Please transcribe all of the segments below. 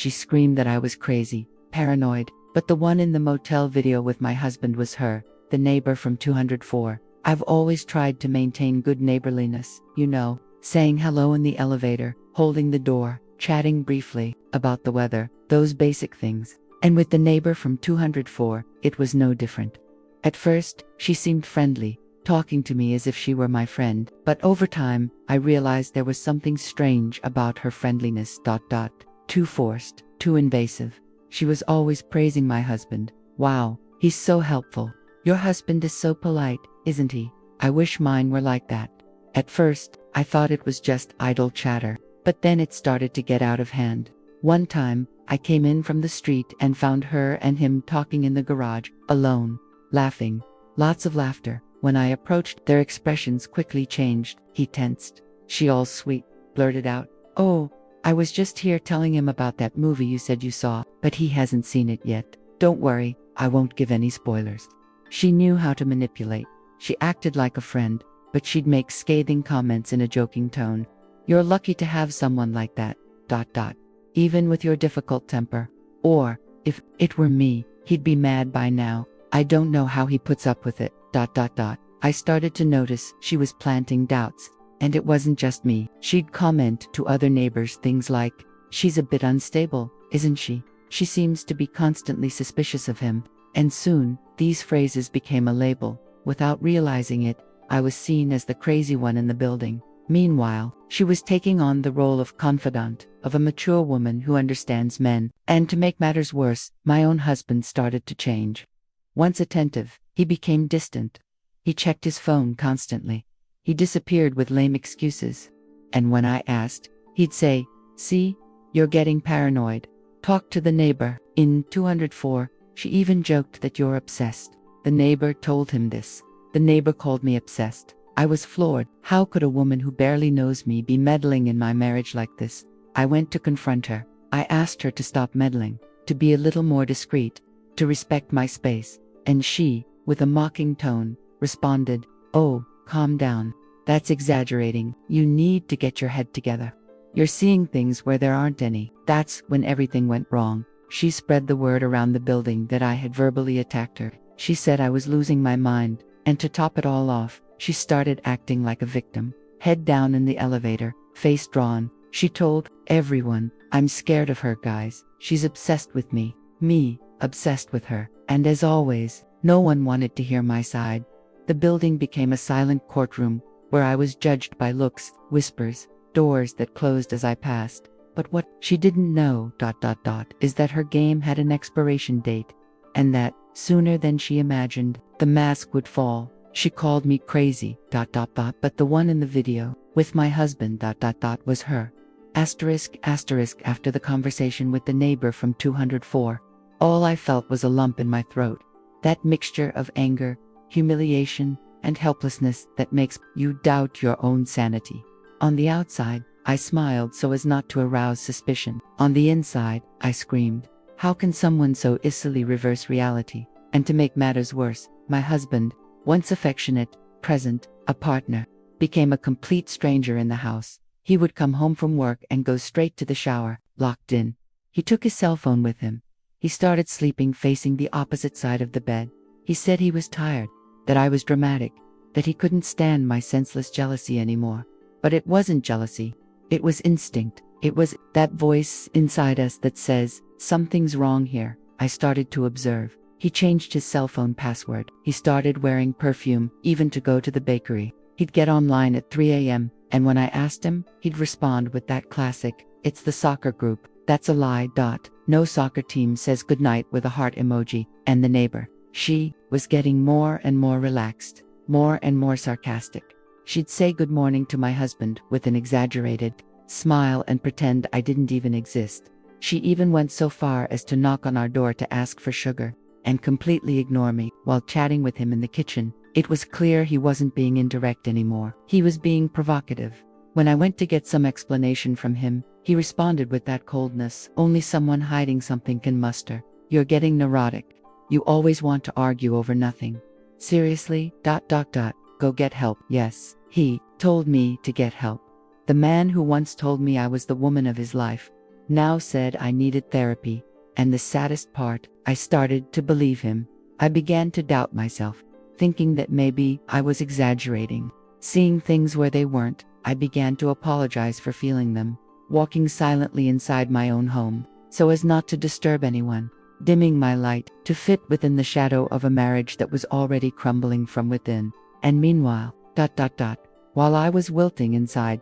She screamed that I was crazy, paranoid, but the one in the motel video with my husband was her, the neighbor from 204. I've always tried to maintain good neighborliness, you know, saying hello in the elevator, holding the door, chatting briefly about the weather, those basic things. And with the neighbor from 204, it was no different. At first, she seemed friendly, talking to me as if she were my friend, but over time, I realized there was something strange about her friendliness. Too forced, too invasive. She was always praising my husband. Wow, he's so helpful. Your husband is so polite, isn't he? I wish mine were like that. At first, I thought it was just idle chatter, but then it started to get out of hand. One time, I came in from the street and found her and him talking in the garage, alone, laughing. Lots of laughter. When I approached, their expressions quickly changed. He tensed. She, all sweet, blurted out, "Oh, I was just here telling him about that movie you said you saw, but he hasn't seen it yet. Don't worry, I won't give any spoilers." She knew how to manipulate. She acted like a friend, but she'd make scathing comments in a joking tone. "You're lucky to have someone like that, ... even with your difficult temper. Or, if it were me, he'd be mad by now. I don't know how he puts up with it, ... I started to notice she was planting doubts, and it wasn't just me. She'd comment to other neighbors things like, "She's a bit unstable, isn't she? She seems to be constantly suspicious of him." And soon, these phrases became a label. Without realizing it, I was seen as the crazy one in the building. Meanwhile, she was taking on the role of confidant, of a mature woman who understands men. And to make matters worse, my own husband started to change. Once attentive, he became distant. He checked his phone constantly. He disappeared with lame excuses. And when I asked, he'd say, "See, you're getting paranoid. Talk to the neighbor." In 204, she even joked that "you're obsessed." The neighbor told him this. The neighbor called me obsessed. I was floored. How could a woman who barely knows me be meddling in my marriage like this? I went to confront her. I asked her to stop meddling, to be a little more discreet, to respect my space. And she, with a mocking tone, responded, "Oh, calm down. That's exaggerating. You need to get your head together. You're seeing things where there aren't any." That's when everything went wrong. She spread the word around the building that I had verbally attacked her. She said I was losing my mind, and to top it all off, she started acting like a victim. Head down in the elevator, face drawn, she told everyone, "I'm scared of her, guys. She's obsessed with me. Me, obsessed with her." And as always, no one wanted to hear my side. The building became a silent courtroom, where I was judged by looks, whispers, doors that closed as I passed. But what she didn't know, ... is that her game had an expiration date, and that, sooner than she imagined, the mask would fall. She called me crazy, ... but the one in the video, with my husband, ... was her. Asterisk after the conversation with the neighbor from 204. All I felt was a lump in my throat. That mixture of anger, humiliation, and helplessness that makes you doubt your own sanity. On the outside, I smiled so as not to arouse suspicion. On the inside, I screamed, "How can someone so easily reverse reality?" And to make matters worse, my husband, once affectionate, present, a partner, became a complete stranger in the house. He would come home from work and go straight to the shower, locked in. He took his cell phone with him. He started sleeping facing the opposite side of the bed. He said he was tired, that I was dramatic, that he couldn't stand my senseless jealousy anymore. But it wasn't jealousy. It was instinct. It was that voice inside us that says, "Something's wrong here." I started to observe. He changed his cell phone password. He started wearing perfume, even to go to the bakery. He'd get online at 3 a.m., and when I asked him, he'd respond with that classic, "It's the soccer group." That's a lie. No soccer team says goodnight with a heart emoji. And the neighbor, she was getting more and more relaxed, more and more sarcastic. She'd say good morning to my husband with an exaggerated smile and pretend I didn't even exist. She even went so far as to knock on our door to ask for sugar, and completely ignore me while chatting with him in the kitchen. It was clear he wasn't being indirect anymore. He was being provocative. When I went to get some explanation from him, he responded with that coldness only someone hiding something can muster. "You're getting neurotic. You always want to argue over nothing. Seriously, ... Go get help." Yes, he told me to get help. The man who once told me I was the woman of his life. now said I needed therapy. And the saddest part, I started to believe him. I began to doubt myself, thinking that maybe I was exaggerating. Seeing things where they weren't, I began to apologize for feeling them, walking silently inside my own home, so as not to disturb anyone, dimming my light to fit within the shadow of a marriage that was already crumbling from within. And meanwhile, while I was wilting inside,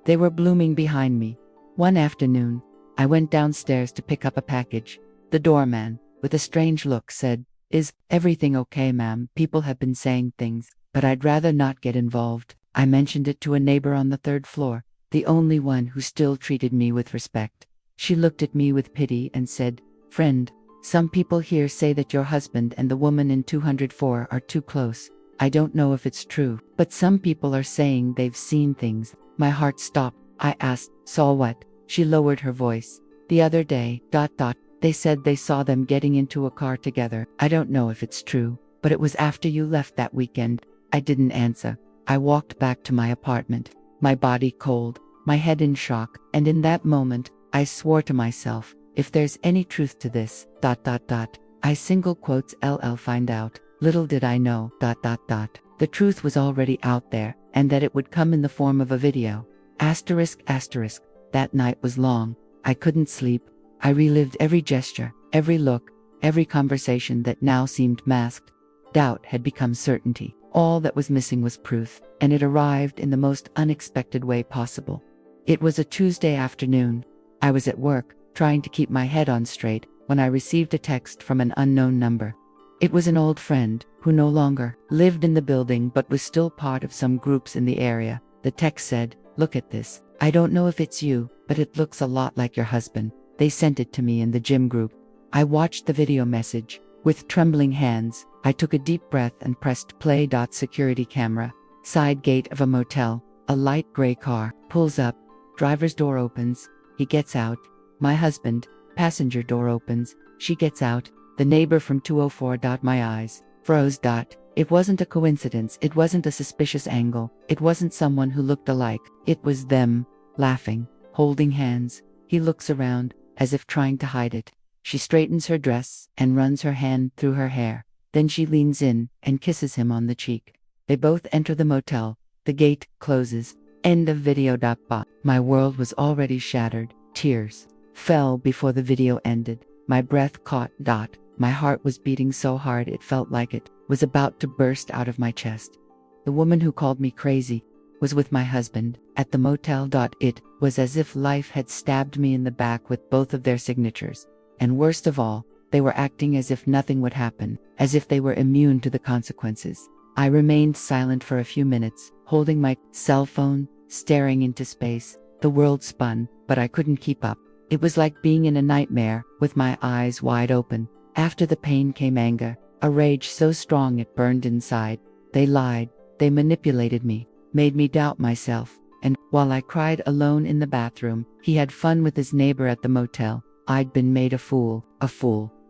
they were blooming behind me. One afternoon, I went downstairs to pick up a package. The doorman, with a strange look, said, "Is everything okay, ma'am? People have been saying things, but I'd rather not get involved." I mentioned it to a neighbor on the third floor, the only one who still treated me with respect. She looked at me with pity and said, "Friend, some people here say that your husband and the woman in 204 are too close. I don't know if it's true, but some people are saying they've seen things." My heart stopped. I asked, "Saw what?" She lowered her voice. "The other day, they said they saw them getting into a car together. I don't know if it's true, but it was after you left that weekend." I didn't answer. I walked back to my apartment, my body cold, my head in shock, and in that moment, I swore to myself, if there's any truth to this, I single quotes LL find out. Little did I know, the truth was already out there, and that it would come in the form of a video. Asterisk. That night was long. I couldn't sleep. I relived every gesture, every look, every conversation that now seemed masked. Doubt had become certainty. All that was missing was proof, and it arrived in the most unexpected way possible. It was a Tuesday afternoon. I was at work, trying to keep my head on straight, when I received a text from an unknown number. It was an old friend, who no longer lived in the building but was still part of some groups in the area. The text said, "Look at this. I don't know if it's you, but it looks a lot like your husband." They sent it to me in the gym group. I watched the video message. With trembling hands, I took a deep breath and pressed play. Security camera. Side gate of a motel. A light gray car pulls up. Driver's door opens. He gets out. My husband. Passenger door opens. She gets out. The neighbor from 204. My eyes froze. It wasn't a coincidence. It wasn't a suspicious angle. It wasn't someone who looked alike. It was them, laughing, holding hands. He looks around, as if trying to hide it. She straightens her dress and runs her hand through her hair. Then she leans in and kisses him on the cheek. They both enter the motel. The gate closes. End of video. My world was already shattered. Tears fell before the video ended. My breath caught. My heart was beating so hard it felt like it was about to burst out of my chest. The woman who called me crazy was with my husband at the motel. It was as if life had stabbed me in the back with both of their signatures. And worst of all, they were acting as if nothing would happen, as if they were immune to the consequences. I remained silent for a few minutes, holding my cell phone, staring into space. The world spun, but I couldn't keep up. It was like being in a nightmare, with my eyes wide open. After the pain came anger, a rage so strong it burned inside. They lied, they manipulated me, made me doubt myself, and while I cried alone in the bathroom, he had fun with his neighbor at the motel. I'd been made a fool,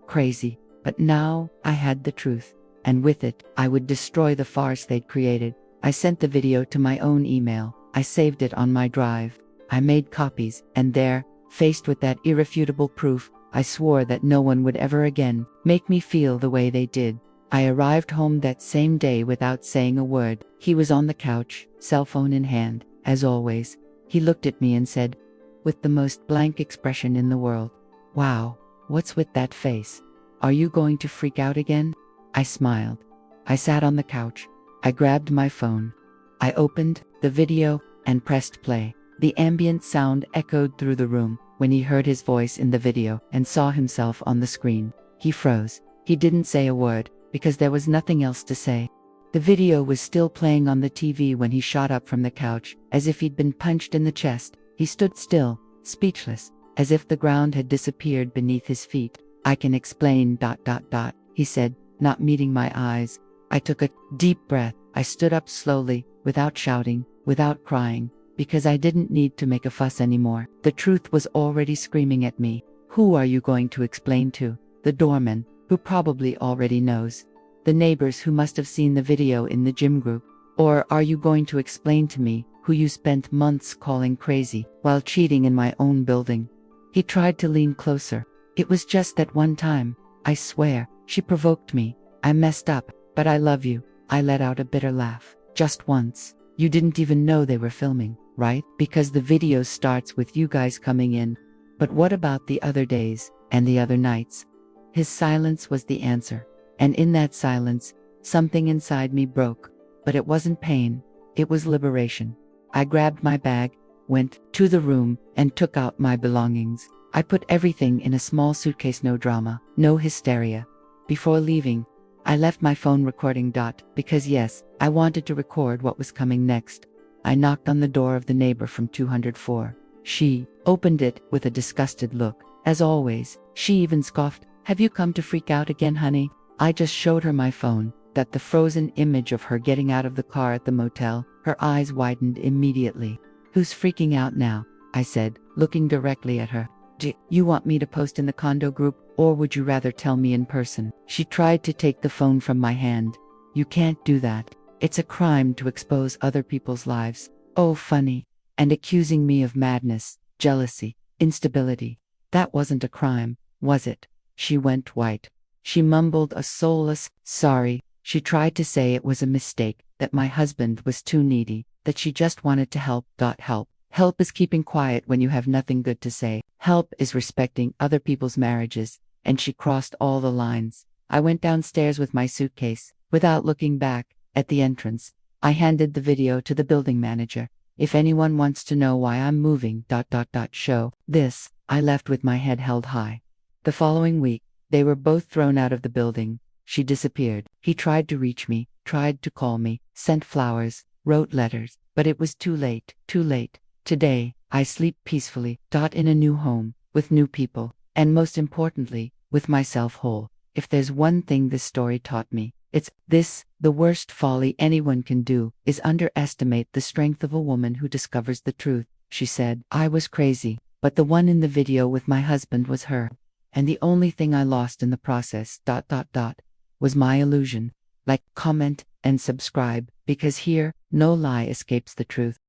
crazy. But now, I had the truth, and with it, I would destroy the farce they'd created. I sent the video to my own email. I saved it on my drive. I made copies, and there, faced with that irrefutable proof, I swore that no one would ever again make me feel the way they did. I arrived home that same day without saying a word. He was on the couch, cell phone in hand, as always. He looked at me and said, with the most blank expression in the world, "Wow, what's with that face? Are you going to freak out again?" I smiled. I sat on the couch. I grabbed my phone. I opened the video and pressed play. The ambient sound echoed through the room. When he heard his voice in the video and saw himself on the screen, he froze. He didn't say a word, because there was nothing else to say. The video was still playing on the TV when he shot up from the couch, as if he'd been punched in the chest. He stood still, speechless, as if the ground had disappeared beneath his feet. "I can explain, he said, not meeting my eyes. I took a deep breath. I stood up slowly, without shouting, without crying, because I didn't need to make a fuss anymore. The truth was already screaming at me. Who are you going to explain to? The doorman, who probably already knows? The neighbors who must have seen the video in the gym group? Or are you going to explain to me, who you spent months calling crazy, while cheating in my own building?" He tried to lean closer. It was just that one time. I swear, she provoked me. I messed up, but I love you. I let out a bitter laugh. Just once. You didn't even know they were filming, right? Because the video starts with you guys coming in. But what about the other days, and the other nights? His silence was the answer. And in that silence, something inside me broke. But it wasn't pain. It was liberation. I grabbed my bag, went to the room, and took out my belongings. I put everything in a small suitcase. No drama, no hysteria. Before leaving, I left my phone recording. Because yes, I wanted to record what was coming next. I knocked on the door of the neighbor from 204. She opened it with a disgusted look. As always, she even scoffed. Have you come to freak out again, honey? I just showed her my phone. That the frozen image of her getting out of the car at the motel. Her eyes widened immediately. Who's freaking out now? I said, looking directly at her. Do you want me to post in the condo group, or would you rather tell me in person? She tried to take the phone from my hand. You can't do that. It's a crime to expose other people's lives. Oh, funny. And accusing me of madness, jealousy, instability. That wasn't a crime, was it? She went white. She mumbled a soulless, sorry. She tried to say it was a mistake, that my husband was too needy, that she just wanted to help. Help. Help is keeping quiet when you have nothing good to say. Help is respecting other people's marriages. And she crossed all the lines. I went downstairs with my suitcase. Without looking back, at the entrance, I handed the video to the building manager. If anyone wants to know why I'm moving. Show this. I left with my head held high. The following week, they were both thrown out of the building. She disappeared. He tried to reach me, tried to call me, sent flowers, wrote letters, but it was too late, too late. Today, I sleep peacefully. In a new home, with new people, and most importantly, with myself whole. If there's one thing this story taught me, it's this: the worst folly anyone can do is underestimate the strength of a woman who discovers the truth. She said, I was crazy, but the one in the video with my husband was her. And the only thing I lost in the process. Was my illusion. Like, comment, and subscribe, because here, no lie escapes the truth.